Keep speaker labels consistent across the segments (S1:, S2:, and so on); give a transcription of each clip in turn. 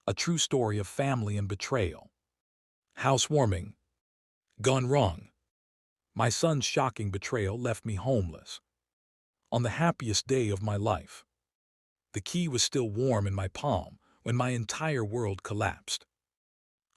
S1: a true story of family and betrayal. Housewarming, gone wrong. My son's shocking betrayal left me homeless. On the happiest day of my life, the key was still warm in my palm when my entire world collapsed.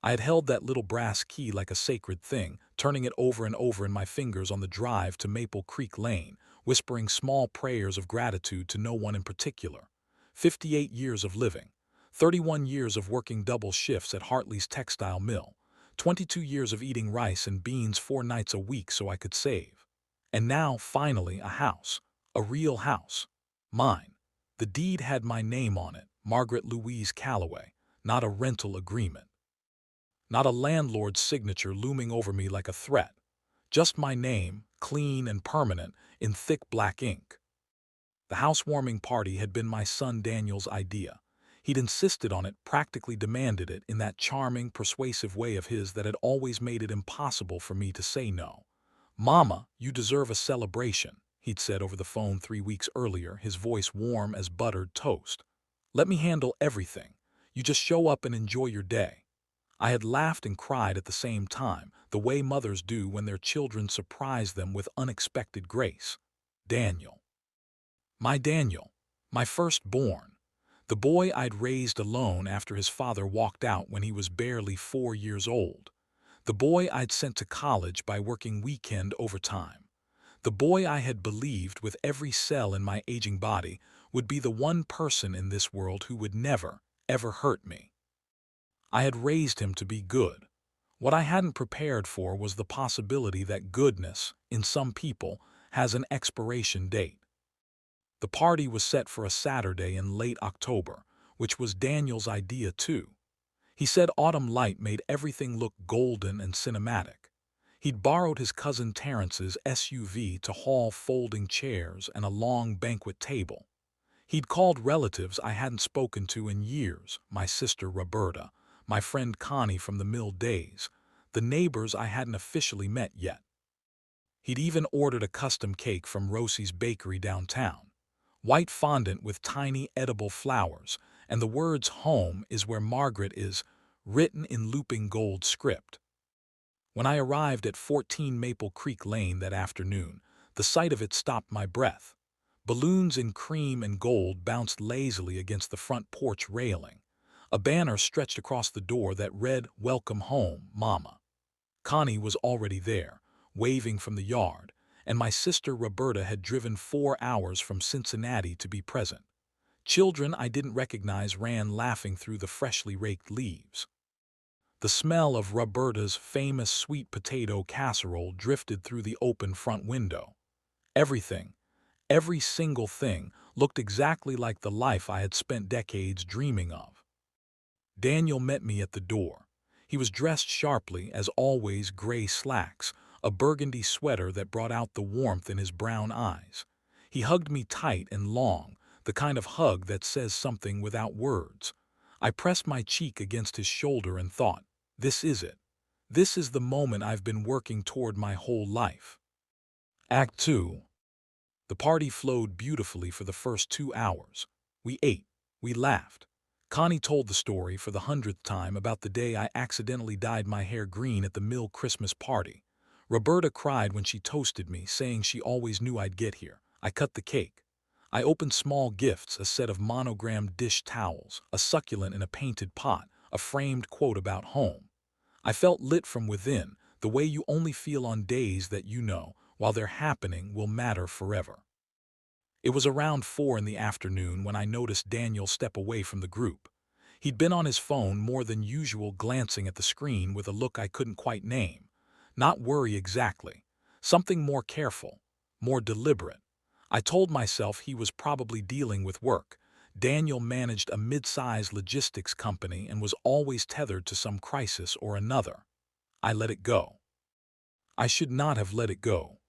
S1: I had held that little brass key like a sacred thing, turning it over and over in my fingers on the drive to Maple Creek Lane, whispering small prayers of gratitude to no one in particular. 58 years of living, 31 years of working double shifts at Hartley's textile mill, 22 years of eating rice and beans 4 nights a week so I could save. And now, finally, a house. A real house. Mine. The deed had my name on it, Margaret Louise Calloway, not a rental agreement. Not a landlord's signature looming over me like a threat. Just my name, clean and permanent, in thick black ink. The housewarming party had been my son Daniel's idea. He'd insisted on it, practically demanded it, in that charming, persuasive way of his that had always made it impossible for me to say no. "Mama, you deserve a celebration," he'd said over the phone 3 weeks earlier, his voice warm as buttered toast. "Let me handle everything. You just show up and enjoy your day." I had laughed and cried at the same time, the way mothers do when their children surprise them with unexpected grace. Daniel. My Daniel. My firstborn. The boy I'd raised alone after his father walked out when he was barely 4 years old. The boy I'd sent to college by working weekend overtime. The boy I had believed with every cell in my aging body would be the one person in this world who would never, ever hurt me. I had raised him to be good. What I hadn't prepared for was the possibility that goodness, in some people, has an expiration date. The party was set for a Saturday in late October, which was Daniel's idea too. He said autumn light made everything look golden and cinematic. He'd borrowed his cousin Terrence's SUV to haul folding chairs and a long banquet table. He'd called relatives I hadn't spoken to in years, my sister Roberta, my friend Connie from the mill days, the neighbors I hadn't officially met yet. He'd even ordered a custom cake from Rosie's Bakery downtown. White fondant with tiny edible flowers, and the words "Home is where Margaret is" written in looping gold script. When I arrived at 14 Maple Creek Lane that afternoon, the sight of it stopped my breath. Balloons in cream and gold bounced lazily against the front porch railing. A banner stretched across the door that read, "Welcome home, Mama." Connie was already there, waving from the yard, and my sister Roberta had driven 4 hours from Cincinnati to be present. Children I didn't recognize ran laughing through the freshly raked leaves. The smell of Roberta's famous sweet potato casserole drifted through the open front window. Everything, every single thing, looked exactly like the life I had spent decades dreaming of. Daniel met me at the door. He was dressed sharply, as always, gray slacks, a burgundy sweater that brought out the warmth in his brown eyes. He hugged me tight and long, the kind of hug that says something without words. I pressed my cheek against his shoulder and thought, this is it. This is the moment I've been working toward my whole life. Act 2. The party flowed beautifully for the first 2 hours. We ate. We laughed. Connie told the story for the 100th time about the day I accidentally dyed my hair green at the mill Christmas party. Roberta cried when she toasted me, saying she always knew I'd get here. I cut the cake. I opened small gifts, a set of monogrammed dish towels, a succulent in a painted pot, a framed quote about home. I felt lit from within, the way you only feel on days that you know, while they're happening, will matter forever. It was around 4 in the afternoon when I noticed Daniel step away from the group. He'd been on his phone more than usual, glancing at the screen with a look I couldn't quite name. Not worry exactly. Something more careful, more deliberate. I told myself he was probably dealing with work. Daniel managed a mid-sized logistics company and was always tethered to some crisis or another. I let it go. I should not have let it go.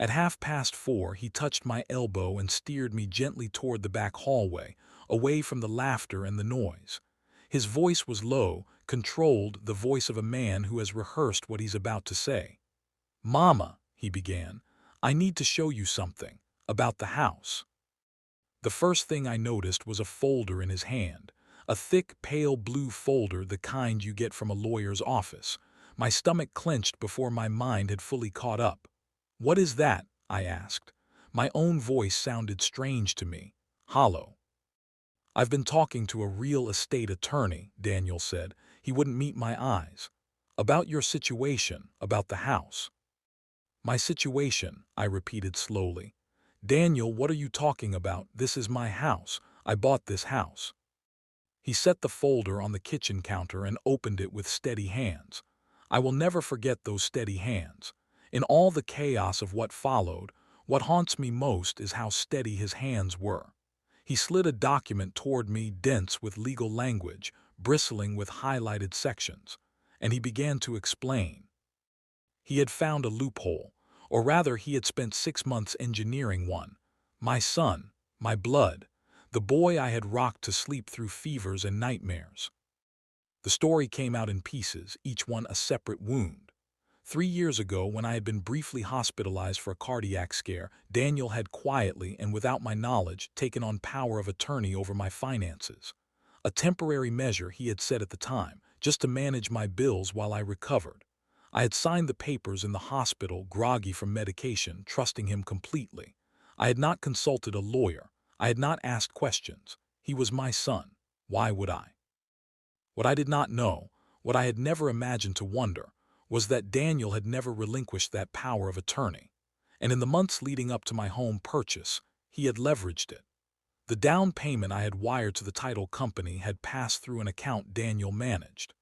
S1: At 4:30, he touched my elbow and steered me gently toward the back hallway, away from the laughter and the noise. His voice was low, controlled, the voice of a man who has rehearsed what he's about to say. "Mama," he began, "I need to show you something, about the house." The first thing I noticed was a folder in his hand, A thick, pale blue folder, the kind you get from a lawyer's office. My stomach clenched before my mind had fully caught up. "What is that?" I asked. My own voice sounded strange to me, hollow. "I've been talking to a real estate attorney," Daniel said. He wouldn't meet my eyes. "About your situation, about the house." "My situation," I repeated slowly. "Daniel, what are you talking about? This is my house. I bought this house." He set the folder on the kitchen counter and opened it with steady hands. I will never forget those steady hands. In all the chaos of what followed, what haunts me most is how steady his hands were. He slid a document toward me, dense with legal language, bristling with highlighted sections, and he began to explain. He had found a loophole, or rather he had spent 6 months engineering one. My son, my blood, the boy I had rocked to sleep through fevers and nightmares. The story came out in pieces, each one a separate wound. 3 years ago, when I had been briefly hospitalized for a cardiac scare, Daniel had quietly and without my knowledge taken on power of attorney over my finances. A temporary measure, he had said at the time, just to manage my bills while I recovered. I had signed the papers in the hospital, groggy from medication, trusting him completely. I had not consulted a lawyer. I had not asked questions. He was my son. Why would I? What I did not know, what I had never imagined to wonder, was that Daniel had never relinquished that power of attorney. And in the months leading up to my home purchase, he had leveraged it. The down payment I had wired to the title company had passed through an account Daniel managed.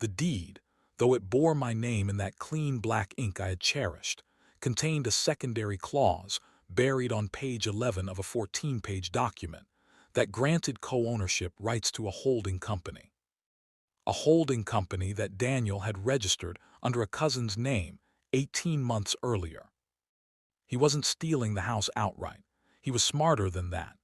S1: The deed, though it bore my name in that clean black ink I had cherished, contained a secondary clause buried on page 11 of a 14-page document that granted co-ownership rights to a holding company. A holding company that Daniel had registered under a cousin's name 18 months earlier. He wasn't stealing the house outright. He was smarter than that.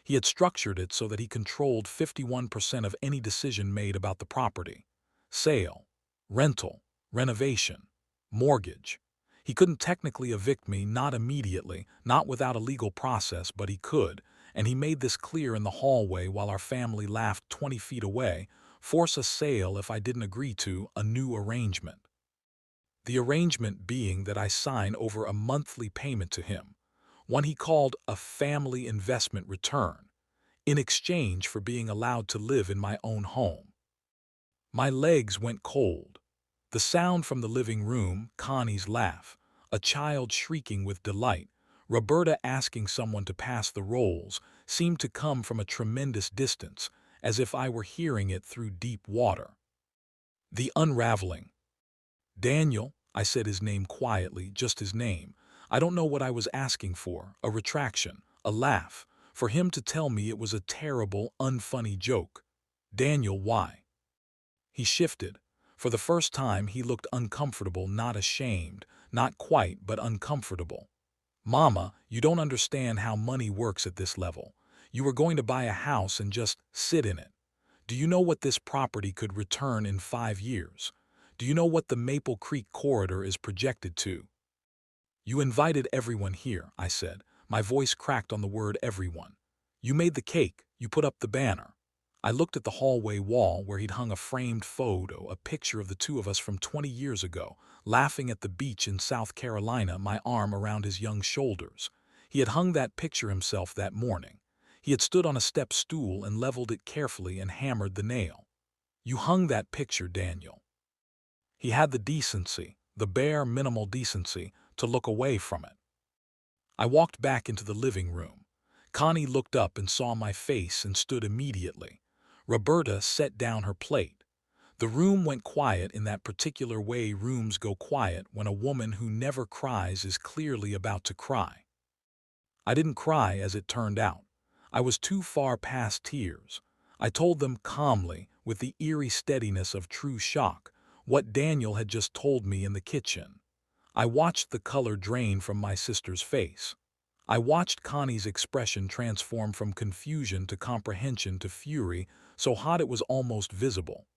S1: He had structured it so that he controlled 51% of any decision made about the property. Sale, rental, renovation, mortgage. He couldn't technically evict me, not immediately, not without a legal process, but he could, and he made this clear in the hallway while our family laughed 20 feet away, force a sale if I didn't agree to a new arrangement. The arrangement being that I sign over a monthly payment to him, one he called a family investment return, in exchange for being allowed to live in my own home. My legs went cold. The sound from the living room, Connie's laugh, a child shrieking with delight, Roberta asking someone to pass the rolls, seemed to come from a tremendous distance, as if I were hearing it through deep water. The unraveling. "Daniel," I said his name quietly, just his name. I don't know what I was asking for, a retraction, a laugh, for him to tell me it was a terrible, unfunny joke. "Daniel, why?" He shifted. For the first time he looked uncomfortable, not ashamed, not quite, but uncomfortable. "Mama, you don't understand how money works at this level. You were going to buy a house and just sit in it. Do you know what this property could return in 5 years? Do you know what the Maple Creek corridor is projected to?" "You invited everyone here," I said. My voice cracked on the word everyone. "You made the cake, you put up the banner." I looked at the hallway wall where he'd hung a framed photo, a picture of the two of us from 20 years ago, laughing at the beach in South Carolina, my arm around his young shoulders. He had hung that picture himself that morning. He had stood on a step stool and leveled it carefully and hammered the nail. "You hung that picture, Daniel." He had the decency, the bare minimal decency, to look away from it. I walked back into the living room. Connie looked up and saw my face and stood immediately. Roberta set down her plate. The room went quiet in that particular way rooms go quiet when a woman who never cries is clearly about to cry. I didn't cry, as it turned out. I was too far past tears. I told them calmly, with the eerie steadiness of true shock, what Daniel had just told me in the kitchen. I watched the color drain from my sister's face. I watched Connie's expression transform from confusion to comprehension to fury, so hot it was almost visible.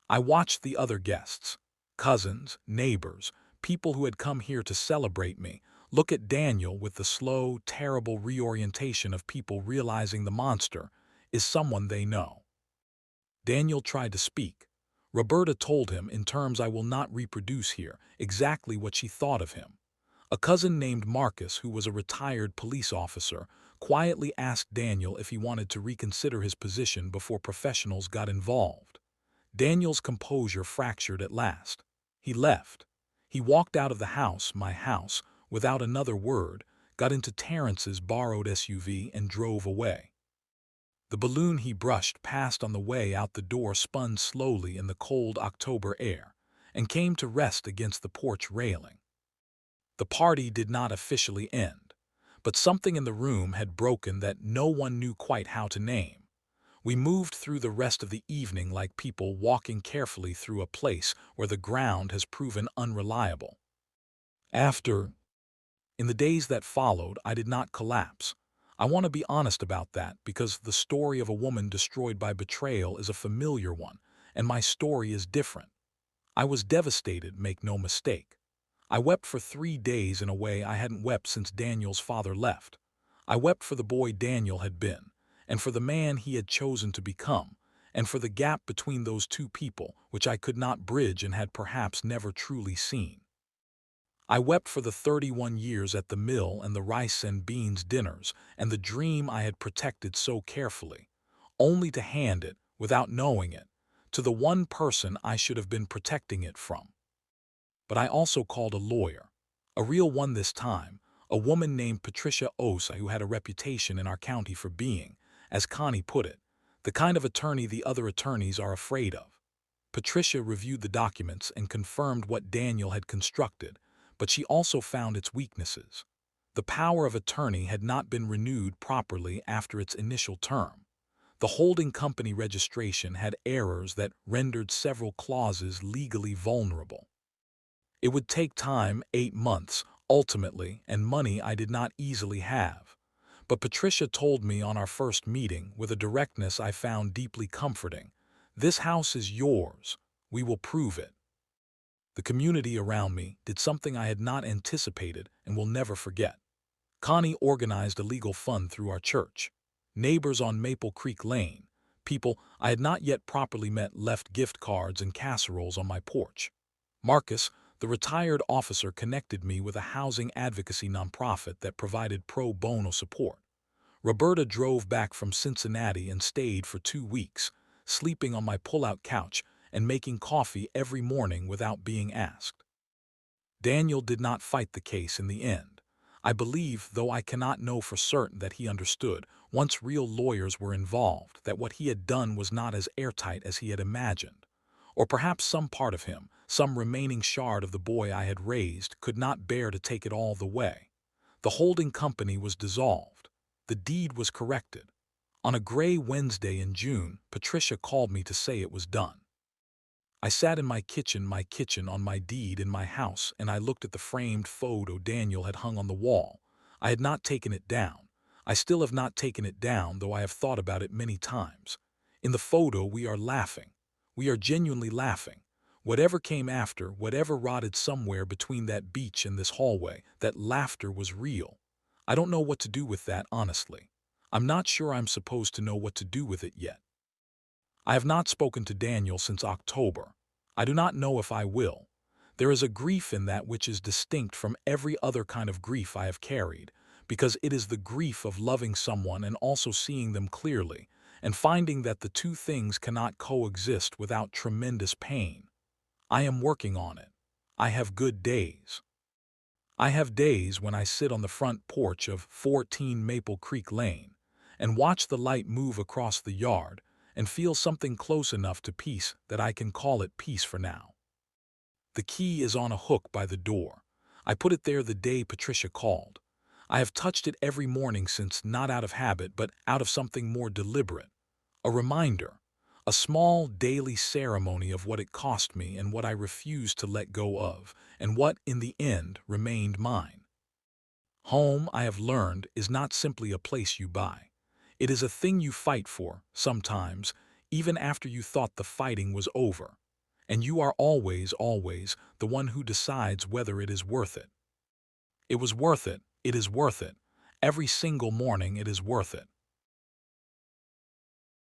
S1: I watched the other guests, cousins, neighbors, people who had come here to celebrate me, look at Daniel with the slow, terrible reorientation of people realizing the monster is someone they know. Daniel tried to speak. Roberta told him, in terms I will not reproduce here, exactly what she thought of him. A cousin named Marcus, who was a retired police officer, quietly asked Daniel if he wanted to reconsider his position before professionals got involved. Daniel's composure fractured at last. He left. He walked out of the house, my house, without another word, got into Terrence's borrowed SUV and drove away. The balloon he brushed past on the way out the door spun slowly in the cold October air and came to rest against the porch railing. The party did not officially end, but something in the room had broken that no one knew quite how to name. We moved through the rest of the evening like people walking carefully through a place where the ground has proven unreliable. In the days that followed, I did not collapse. I want to be honest about that because the story of a woman destroyed by betrayal is a familiar one, and my story is different. I was devastated, make no mistake. I wept for 3 days in a way I hadn't wept since Daniel's father left. I wept for the boy Daniel had been, and for the man he had chosen to become, and for the gap between those two people which I could not bridge and had perhaps never truly seen. I wept for the 31 years at the mill and the rice and beans dinners and the dream I had protected so carefully, only to hand it, without knowing it, to the one person I should have been protecting it from. But I also called a lawyer, a real one this time, a woman named Patricia Osa who had a reputation in our county for being, as Connie put it, the kind of attorney the other attorneys are afraid of. Patricia reviewed the documents and confirmed what Daniel had constructed, but she also found its weaknesses. The power of attorney had not been renewed properly after its initial term. The holding company registration had errors that rendered several clauses legally vulnerable. It would take time, 8 months, ultimately, and money I did not easily have. But Patricia told me on our first meeting, with a directness I found deeply comforting, "This house is yours. We will prove it." The community around me did something I had not anticipated and will never forget. Connie organized a legal fund through our church. Neighbors on Maple Creek Lane, people I had not yet properly met, left gift cards and casseroles on my porch. Marcus, the retired officer, connected me with a housing advocacy nonprofit that provided pro bono support. Roberta drove back from Cincinnati and stayed for 2 weeks, sleeping on my pull-out couch and making coffee every morning without being asked. Daniel did not fight the case in the end. I believe, though I cannot know for certain, that he understood, once real lawyers were involved, that what he had done was not as airtight as he had imagined. Or perhaps some part of him, some remaining shard of the boy I had raised, could not bear to take it all the way. The holding company was dissolved. The deed was corrected. On a gray Wednesday in June, Patricia called me to say it was done. I sat in my kitchen on my deed in my house, and I looked at the framed photo Daniel had hung on the wall. I had not taken it down. I still have not taken it down, though I have thought about it many times. In the photo, we are laughing. We are genuinely laughing. Whatever came after, whatever rotted somewhere between that beach and this hallway, that laughter was real. I don't know what to do with that, honestly. I'm not sure I'm supposed to know what to do with it yet. I have not spoken to Daniel since October. I do not know if I will. There is a grief in that which is distinct from every other kind of grief I have carried, because it is the grief of loving someone and also seeing them clearly, and finding that the two things cannot coexist without tremendous pain. I am working on it. I have good days. I have days when I sit on the front porch of 14 Maple Creek Lane and watch the light move across the yard and feel something close enough to peace that I can call it peace for now. The key is on a hook by the door. I put it there the day Patricia called. I have touched it every morning since, not out of habit, but out of something more deliberate. A reminder, a small daily ceremony of what it cost me and what I refused to let go of, and what, in the end, remained mine. Home, I have learned, is not simply a place you buy. It is a thing you fight for, sometimes, even after you thought the fighting was over. And you are always, always, the one who decides whether it is worth it. It was worth it. It is worth it. Every single morning it is worth it.